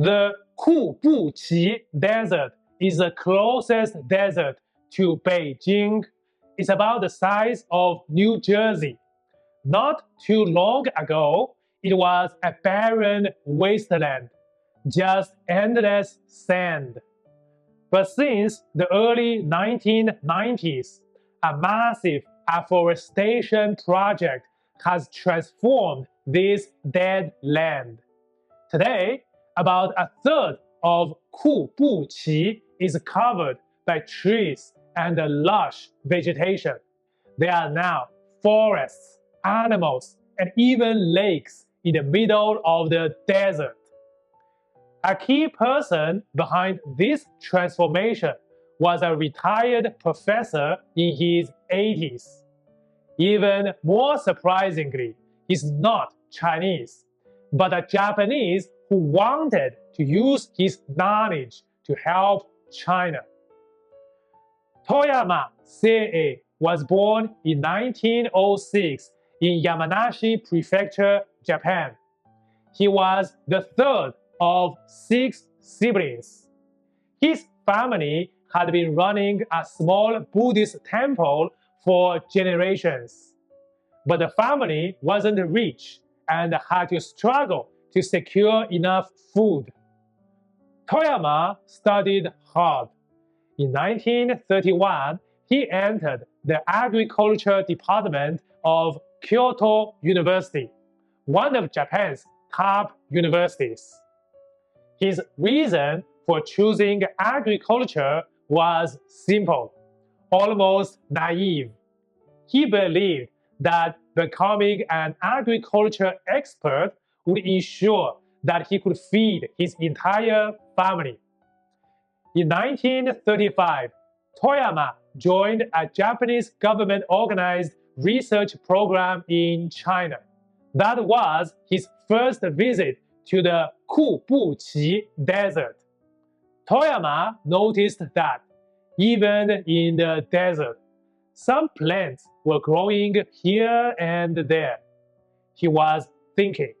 The Kubuqi Desert is the closest desert to Beijing. It's about the size of New Jersey. Not too long ago, it was a barren wasteland, just endless sand. But since the early 1990s, a massive afforestation project has transformed this dead land. Today, about a third of Kubuqi is covered by trees and lush vegetation. There are now forests, animals, and even lakes in the middle of the desert. A key person behind this transformation was a retired professor in his 80s. Even more surprisingly, he's not Chinese, but a Japanese who wanted to use his knowledge to help China. Toyamaseiei was born in 1906 in Yamanashi Prefecture, Japan. He was the third of 6 siblings. His family had been running a small Buddhist temple for generations. But the family wasn't rich and had to struggle to secure enough food. Toyama studied hard. In 1931, he entered the agriculture department of Kyoto University, one of Japan's top universities. His reason for choosing agriculture was simple, almost naive. He believed that becoming an agriculture expert would ensure that he could feed his entire family. In 1935, Toyama joined a Japanese government-organized research program in China. That was his first visit to the Kubuqi Desert. Toyama noticed that even in the desert, some plants were growing here and there. He was thinking,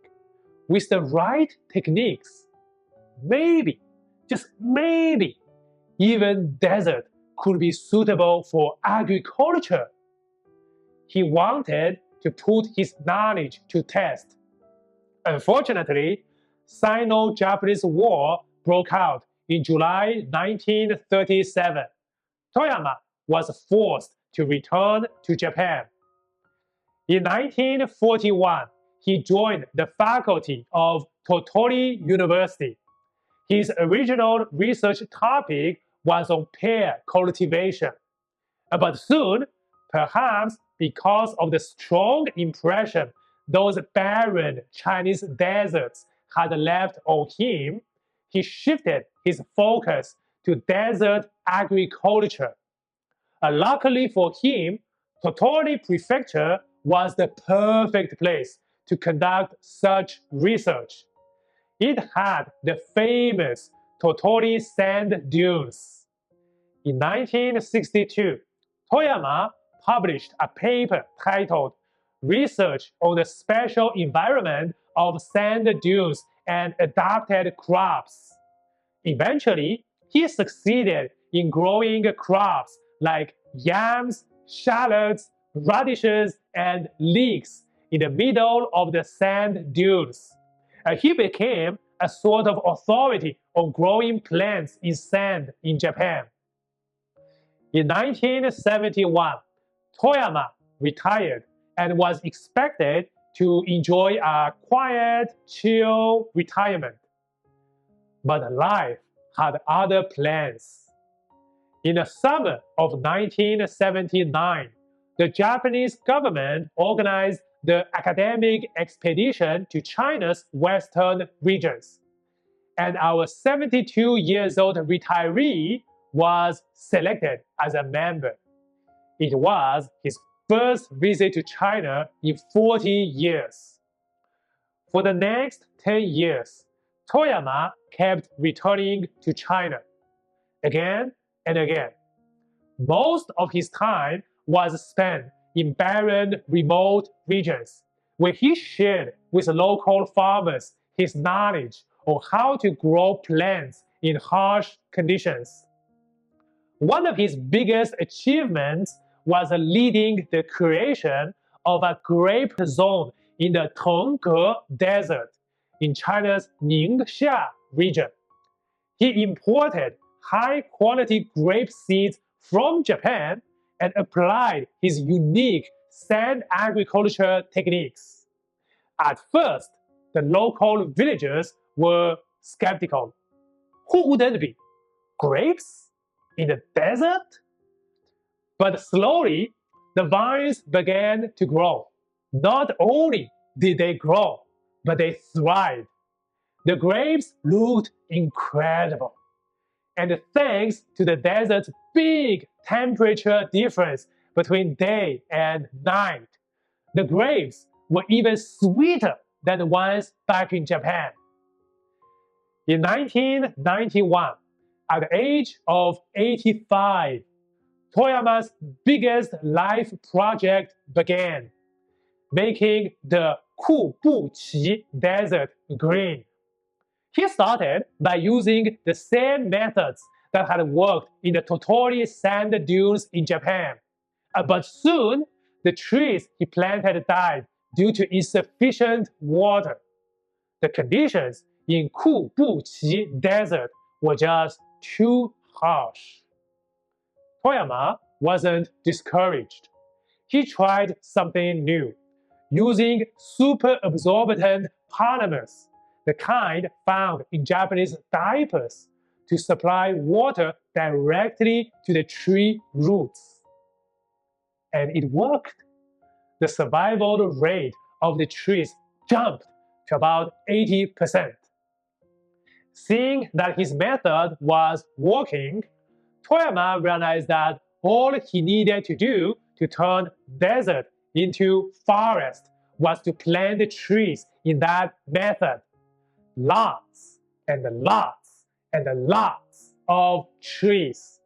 with the right techniques, maybe, just maybe, even desert could be suitable for agriculture. He wanted to put his knowledge to test. Unfortunately, Sino-Japanese War broke out in July 1937. Toyama was forced to return to Japan. In 1941, he joined the faculty of Tottori University. His original research topic was on pear cultivation. But soon, perhaps because of the strong impression those barren Chinese deserts had left on him, he shifted his focus to desert agriculture. Luckily for him, Tottori Prefecture was the perfect place to conduct such research. It had the famous Tottori sand dunes. In 1962, Toyama published a paper titled Research on the Special Environment of Sand Dunes and Adapted Crops. Eventually, he succeeded in growing crops like yams, shallots, radishes, and leeks in the middle of the sand dunes. He became a sort of authority on growing plants in sand in Japan. In 1971, Toyama retired and was expected to enjoy a quiet, chill retirement. But life had other plans. In the summer of 1979, the Japanese government organized the academic expedition to China's western regions. And our 72-year-old retiree was selected as a member. It was his first visit to China in 40 years. For the next 10 years, Toyama kept returning to China, again and again. Most of his time was spent in barren, remote regions, where he shared with local farmers his knowledge on how to grow plants in harsh conditions. One of his biggest achievements was leading the creation of a grape zone in the Tongge Desert in China's Ningxia region. He imported high-quality grape seeds from Japan and applied his unique sand agriculture techniques. At first, the local villagers were skeptical. Who wouldn't be? Grapes? In the desert? But slowly, the vines began to grow. Not only did they grow, but they thrived. The grapes looked incredible. And thanks to the desert's big temperature difference between day and night, the grapes were even sweeter than the ones back in Japan. In 1991, at the age of 85, Toyama's biggest life project began, making the Kubuqi Desert green. He started by using the same methods that had worked in the Tottori sand dunes in Japan. But soon, the trees he planted died due to insufficient water. The conditions in Kubuqi Desert were just too harsh. Toyama wasn't discouraged. He tried something new, using super absorbent polymers, the kind found in Japanese diapers, to supply water directly to the tree roots. And it worked. The survival rate of the trees jumped to about 80%. Seeing that his method was working, Toyama realized that all he needed to do to turn desert into forest was to plant trees in that method. Lots and lots and lots of trees.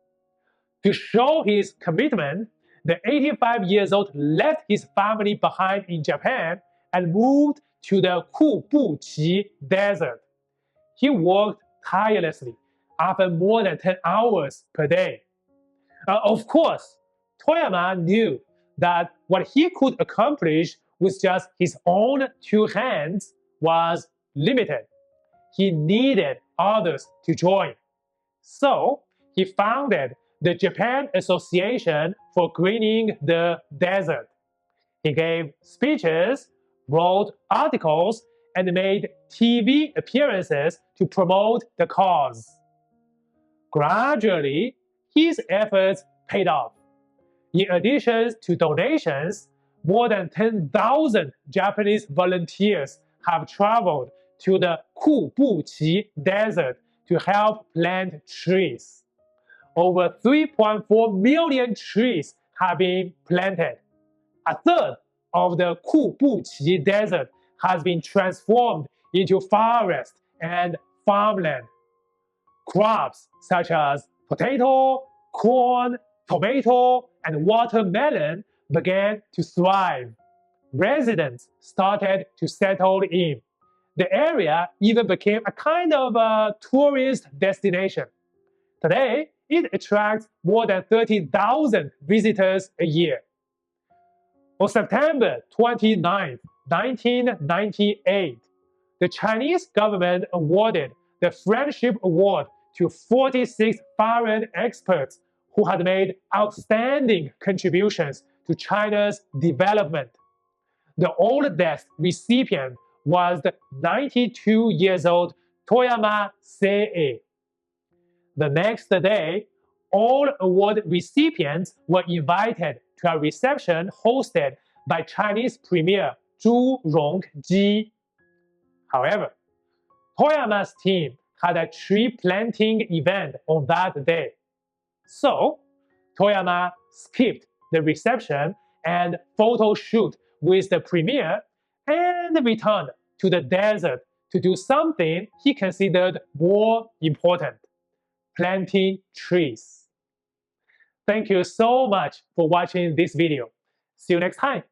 To show his commitment, the 85-year-old left his family behind in Japan and moved to the Kubuqi Desert. He worked tirelessly, often more than 10 hours per day. Of course, Toyama knew that what he could accomplish with just his own two hands was limited. He needed others to join. So, he founded the Japan Association for Greening the Desert. He gave speeches, wrote articles, and made TV appearances to promote the cause. Gradually, his efforts paid off. In addition to donations, more than 10,000 Japanese volunteers have traveled to the Kubuqi Desert to help plant trees. Over 3.4 million trees have been planted. A third of the Kubuqi Desert has been transformed into forest and farmland. Crops such as potato, corn, tomato, and watermelon began to thrive. Residents started to settle in. The area even became a kind of a tourist destination. Today, it attracts more than 30,000 visitors a year. On September 29, 1998, the Chinese government awarded the Friendship Award to 46 foreign experts who had made outstanding contributions to China's development. The oldest recipient was the 92-year-old Toyamaseiei. The next day, all award recipients were invited to a reception hosted by Chinese Premier Zhu Rongji. However, Toyama's team had a tree planting event on that day. So, Toyama skipped the reception and photo shoot with the premier and returned to the desert to do something he considered more important: planting trees. Thank you so much for watching this video. See you next time.